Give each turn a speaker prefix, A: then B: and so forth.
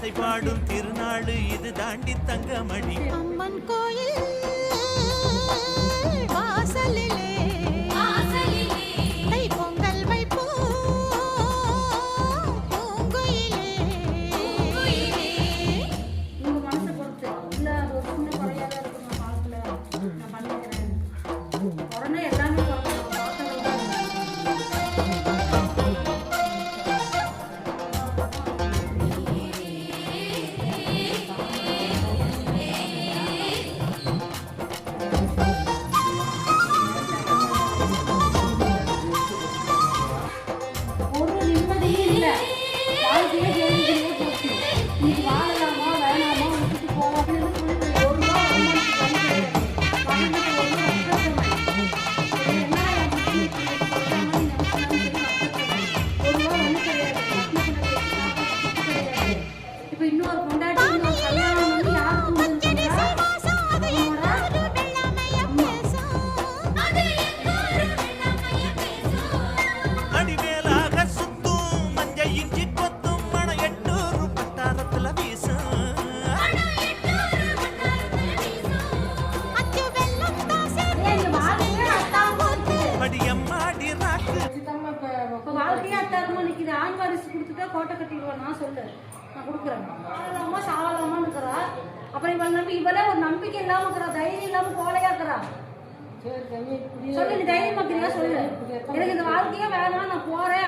A: ஆசை பாடும் திருநாடு இது தாண்டி தங்கமணி
B: அம்மன் கோயில் வாசலிலே தை பொங்கல் வைப்போம் பூங்குயிலே.
C: உங்க மனசை பொறுத்து இல்ல அது ஒரு சின்ன குறையாத இருக்கும் நான் பார்க்கல நான் பண்ணிக்கிறேன் உடனே எல்லாமே ஒரு நிம்மதியே இல்லை வாழ்க்கையே கேள்விகளே போச்சு இன்னைக்கு வாழலாமா வேணாமா விட்டுட்டு போவோம் அப்படின்னு சொல்லி ஒரு ரூபா வருமானத்துக்கு இப்ப இன்னொரு கொண்டாடி இன்னொரு கல்யாணம் வந்து யாருக்கும்
A: அடிமேலாக சுத்தும் மஞ்ச இஞ்சி கொத்தும் மண 800 பட்டாரத்துல வீசும் அடியம்மாடி ராக்கு
C: இப்போ வாழ்க்கையே அத்தாரமா நிற்கிது ஆண் வாரிசு கொடுத்துட்டா கோட்டை கட்டிடுவேன் நான் சொல்லு நான் கொடுக்குறேன் வாழலாமா சாவலாமான்னு இருக்கிறா அப்புறம் இவள் நம்பி இவளே ஒரு நம்பிக்கை இல்லாம இருக்கிறா தைரியம் இல்லாம கோலையா இருக்கிறா சொல்லு நீ தைரியமா இருக்கிறியா சொல்லு எனக்கு இந்த வாழ்க்கையே வேணாம் நான் போறேன்